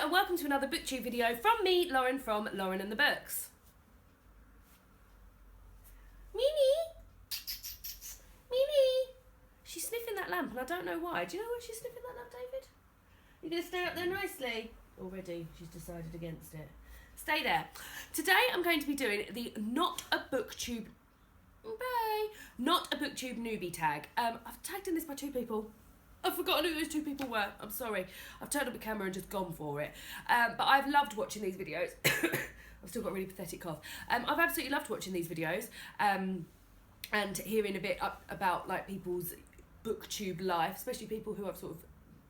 and welcome to another Booktube video from me, Lauren, from Lauren and the Books. Mimi! Mimi! She's sniffing that lamp and I don't know why. Do you know why she's sniffing that lamp, David? You're going to stay up there nicely? Already, she's decided against it. Stay there. Today I'm going to be doing the Not a Booktube Newbie Tag. I've tagged in this by two people. I've forgotten who those two people were. I'm sorry. I've turned up a camera and just gone for it. But I've loved watching these videos. I've still got a really pathetic cough. I've absolutely loved watching these videos and hearing a bit about like people's booktube life, especially people who I've sort of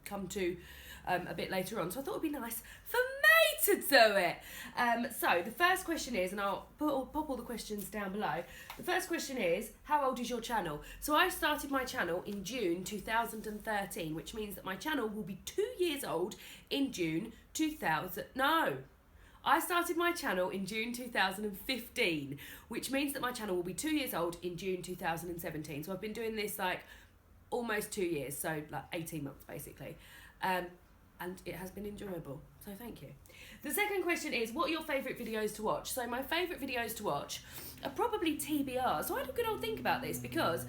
come to a bit later on. So I thought it would be nice for me to do it. So the first question is, and I'll pop all the questions down below. The first question is, how old is your channel? So I started my channel in June 2013, which means that my channel will be 2 years old in June 2000. No. I started my channel in June 2015, which means that my channel will be 2 years old in June 2017. So I've been doing this like almost 2 years, so like 18 months basically. And it has been enjoyable, so thank you. The second question is, what are your favourite videos to watch? So my favourite videos to watch are probably TBR. So I had a good old think about this because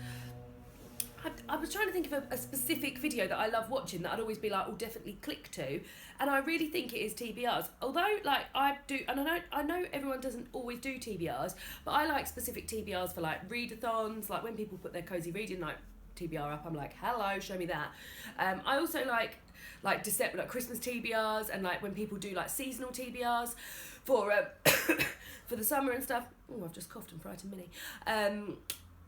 I was trying to think of a specific video that I love watching that I'd always be like, oh, definitely click to. And I really think it is TBRs. Although, like, I do, and I know everyone doesn't always do TBRs, but I like specific TBRs for, like, readathons, like when people put their cosy reading, like, TBR up, I'm like, hello, show me that. I also like December, like Christmas TBRs, and like when people do like seasonal TBRs for for the summer and stuff. Oh, I've just coughed and frightened Minnie.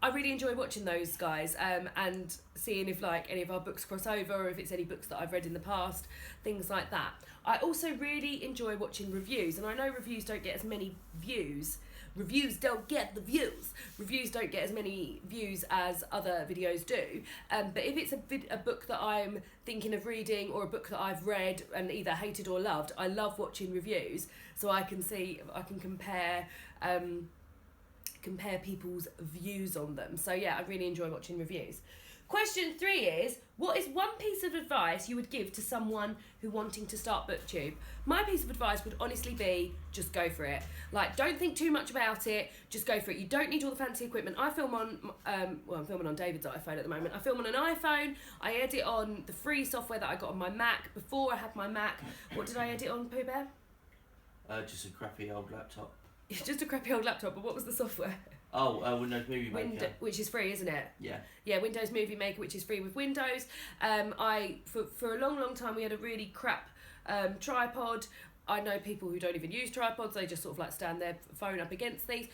I really enjoy watching those guys and seeing if like any of our books cross over or if it's any books that I've read in the past, things like that. I also really enjoy watching reviews, and I know reviews don't get as many views. Reviews don't get the views. Reviews don't get as many views as other videos do. But if it's a book that I'm thinking of reading or a book that I've read and either hated or loved, I love watching reviews so I can compare people's views on them. So yeah, I really enjoy watching reviews. Question 3 is, what is one piece of advice you would give to someone who wanting to start Booktube? My piece of advice would honestly be, just go for it. Like, don't think too much about it, just go for it. You don't need all the fancy equipment. I film on, I'm filming on David's iPhone at the moment. I film on an iPhone, I edit on the free software that I got on my Mac before I had my Mac. What did I edit on, Pooh Bear? Just a crappy old laptop. Just a crappy old laptop, but what was the software? Oh, Windows Movie Maker. Which is free, isn't it? Yeah. Yeah, Windows Movie Maker, which is free with Windows. For a long time, we had a really crap tripod. I know people who don't even use tripods. They just sort of like stand their phone up against these.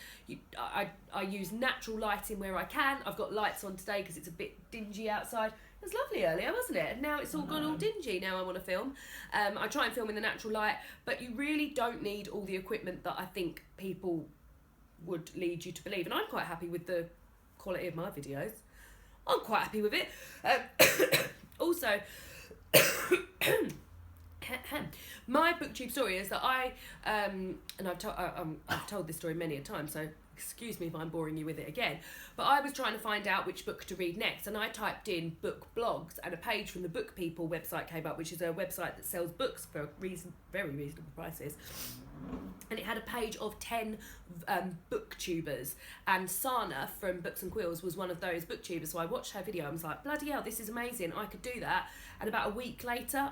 I use natural lighting where I can. I've got lights on today because it's a bit dingy outside. It was lovely earlier, wasn't it? And now it's all gone all dingy. Now I want to film. I try and film in the natural light, but you really don't need all the equipment that I think people would lead you to believe. And I'm quite happy with the quality of my videos. I'm quite happy with it. Also, my Booktube story is that and I've told this story many a time, so excuse me if I'm boring you with it again, but I was trying to find out which book to read next, and I typed in book blogs, and a page from the Book People website came up, which is a website that sells books for very reasonable prices. And it had a page of 10 booktubers, and Sana from Books and Quills was one of those booktubers. So I watched her video. I was like, bloody hell, this is amazing. I could do that. And about a week later,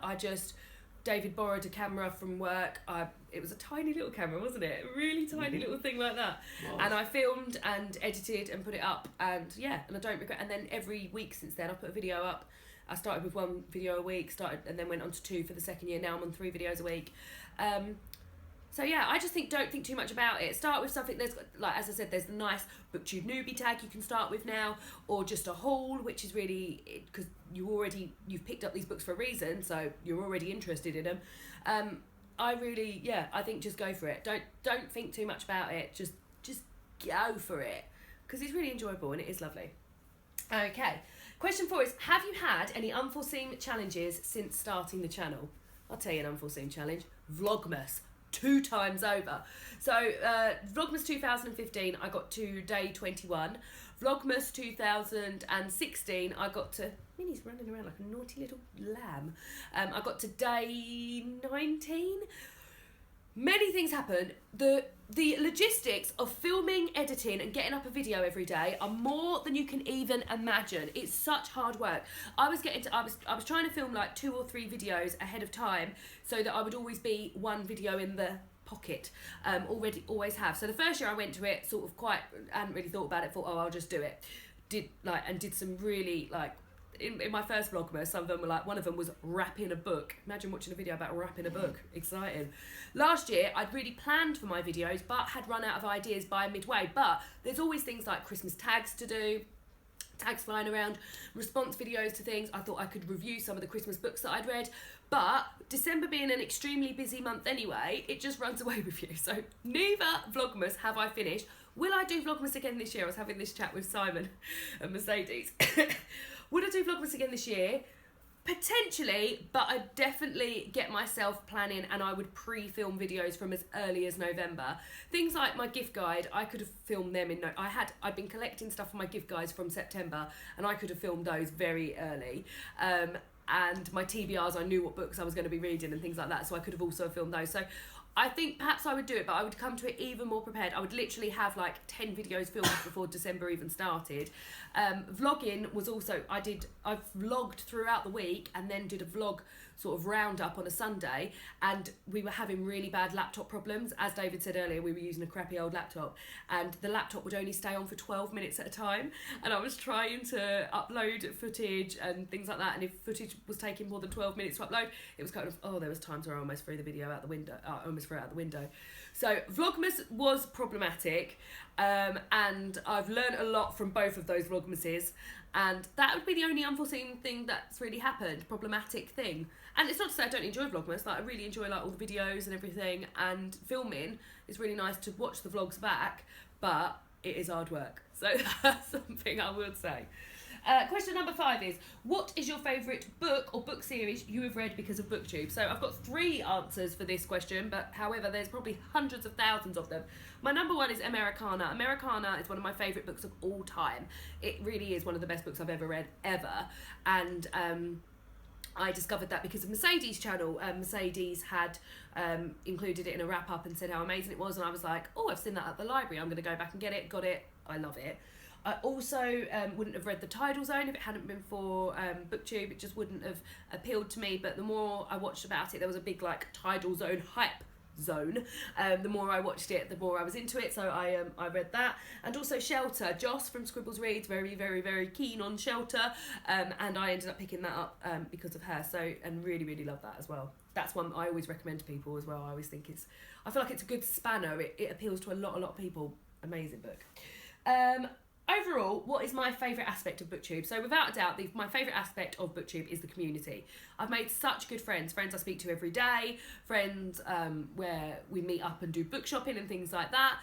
David borrowed a camera from work. It was a tiny little camera, wasn't it? A really tiny little thing like that. Wow. And I filmed and edited and put it up, and yeah, and I don't regret. And then every week since then, I put a video up. I started with 1 video a week, and then went on to 2 for the second year. Now I'm on 3 videos a week. So yeah, I just think don't think too much about it. Start with something. There's, like as I said, there's the nice Booktube Newbie Tag you can start with now, or just a haul, which is really because you've picked up these books for a reason, so you're already interested in them. I think just go for it. Don't think too much about it. Just go for it because it's really enjoyable and it is lovely. Okay, question 4 is, have you had any unforeseen challenges since starting the channel? I'll tell you an unforeseen challenge. Vlogmas. 2 times over. So Vlogmas 2015 I got to day 21. Vlogmas 2016 I got to Minnie's running around like a naughty little lamb. I got to day 19. Many things happened. The logistics of filming, editing and getting up a video every day are more than you can even imagine. It's such hard work. I was trying to film like 2 or 3 videos ahead of time so that I would always be one video in the pocket. Always have. So the first year I went to it sort of hadn't really thought about it, thought, oh, I'll just do it. Did some really in my first Vlogmas, some of them were like, one of them was wrapping a book. Imagine watching a video about wrapping a book. Exciting. Last year, I'd really planned for my videos, but had run out of ideas by midway. But there's always things like Christmas tags to do, tags flying around, response videos to things. I thought I could review some of the Christmas books that I'd read. But December being an extremely busy month anyway, it just runs away with you. So neither Vlogmas have I finished. Will I do Vlogmas again this year? I was having this chat with Simon and Mercedes. Would I do Vlogmas again this year? Potentially, but I'd definitely get myself planning and I would pre-film videos from as early as November. Things like my gift guide, I could have filmed them I'd been collecting stuff for my gift guides from September and I could have filmed those very early. And my TBRs, I knew what books I was going to be reading and things like that, so I could have also filmed those. So I think perhaps I would do it, but I would come to it even more prepared. I would literally have like 10 videos filmed before December even started. Vlogging was also, I vlogged throughout the week and then did a vlog sort of roundup on a Sunday, and we were having really bad laptop problems. As David said earlier, we were using a crappy old laptop and the laptop would only stay on for 12 minutes at a time, and I was trying to upload footage and things like that, and if footage was taking more than 12 minutes to upload, it was kind of, there was times where I almost threw the video out the window, So Vlogmas was problematic, and I've learned a lot from both of those Vlogmases, and that would be the only unforeseen thing that's really happened, problematic thing. And it's not to say I don't enjoy Vlogmas, I really enjoy all the videos and everything, and filming is really nice to watch the vlogs back, but it is hard work. So that's something I would say. Question number 5 is, what is your favourite book or book series you have read because of Booktube? So I've got 3 answers for this question, but however, there's probably hundreds of thousands of them. My number 1 is Americanah. Americanah is one of my favourite books of all time. It really is one of the best books I've ever read, ever. And I discovered that because of Mercedes' channel. Mercedes had included it in a wrap-up and said how amazing it was, and I was like, oh, I've seen that at the library, I'm going to go back and get it. Got it. I love it. I also wouldn't have read the Tidal Zone if it hadn't been for Booktube. It just wouldn't have appealed to me, but the more I watched about it, there was a big Tidal Zone hype zone. The more I watched it, the more I was into it, so I read that. And also Shelter. Joss from Scribbles Reads, very, very, very keen on Shelter, and I ended up picking that up because of her, and really, really love that as well. That's one I always recommend to people as well. I always think I feel like it's a good spanner. It appeals to a lot of people. Amazing book. Overall, what is my favourite aspect of Booktube? So without a doubt, my favourite aspect of Booktube is the community. I've made such good friends I speak to every day, friends where we meet up and do book shopping and things like that,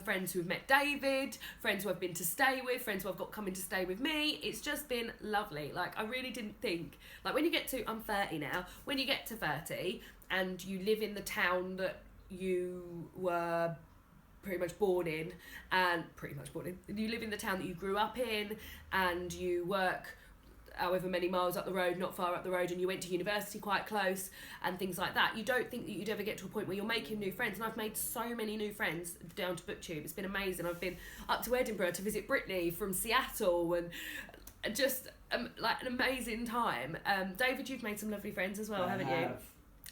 friends who have met David, friends who I've been to stay with, friends who I've got coming to stay with me. It's just been lovely. I really didn't think, when you get to, I'm 30 now, when you get to 30 and you live in the town that you were pretty much born in, you live in the town that you grew up in, and you work however many miles up the road, not far up the road, and you went to university quite close and things like that, you don't think that you'd ever get to a point where you're making new friends. And I've made so many new friends down to Booktube. It's been amazing. I've been up to Edinburgh to visit Brittany from Seattle, and just an amazing time. David, you've made some lovely friends as well, haven't you?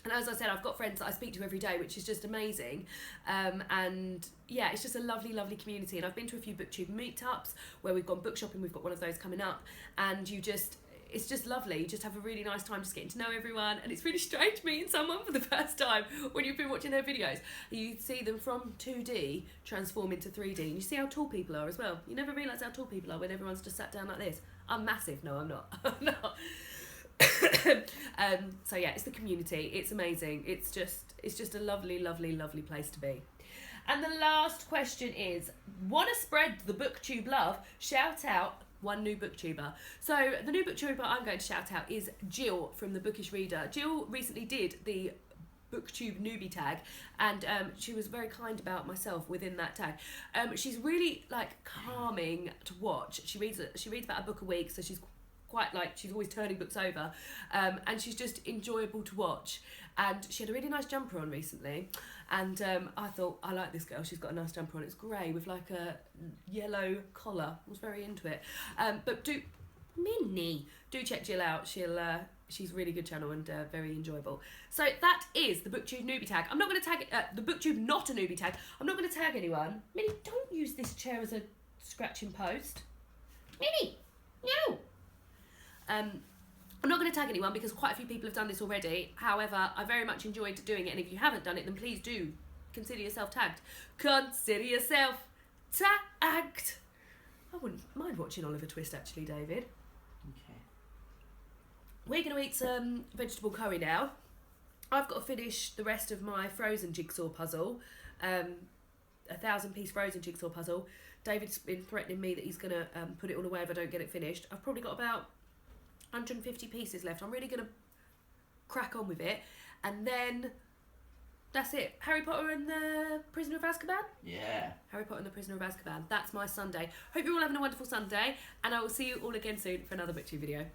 And as I said, I've got friends that I speak to every day, which is just amazing. And yeah, it's just a lovely, lovely community. And I've been to a few Booktube meetups where we've gone book shopping. We've got one of those coming up. And it's just lovely. You just have a really nice time just getting to know everyone. And it's really strange meeting someone for the first time when you've been watching their videos. You see them from 2D transform into 3D. And you see how tall people are as well. You never realise how tall people are when everyone's just sat down like this. I'm massive. No, I'm not. I'm not. So yeah, it's the community. It's amazing. It's just a lovely, lovely, lovely place to be. And the last question is, want to spread the Booktube love? Shout out one new booktuber. So the new booktuber I'm going to shout out is Gill from The Bookish Reader. Gill recently did the Booktube Newbie Tag, and she was very kind about myself within that tag. She's really calming to watch. She reads about a book a week, so she's quite like, she's always turning books over, and she's just enjoyable to watch. And she had a really nice jumper on recently, and I thought, I like this girl, she's got a nice jumper on. It's grey with like a yellow collar. I was very into it. But do check Gill out. She's a really good channel and very enjoyable. So that is the Booktube Newbie Tag. I'm not going to tag the Booktube Not a Newbie Tag. I'm not going to tag anyone. Minnie, don't use this chair as a scratching post. Minnie, no. I'm not going to tag anyone because quite a few people have done this already. However, I very much enjoyed doing it, and if you haven't done it, then please do consider yourself tagged. Consider yourself tagged. I wouldn't mind watching Oliver Twist, actually, David. Okay. We're going to eat some vegetable curry now. I've got to finish the rest of my Frozen jigsaw puzzle, a 1,000-piece Frozen jigsaw puzzle. David's been threatening me that he's going to put it all away if I don't get it finished. I've probably got about 150 pieces left. I'm really going to crack on with it. And then that's it. Harry Potter and the Prisoner of Azkaban? Yeah. Harry Potter and the Prisoner of Azkaban. That's my Sunday. Hope you're all having a wonderful Sunday, and I will see you all again soon for another Booktube video.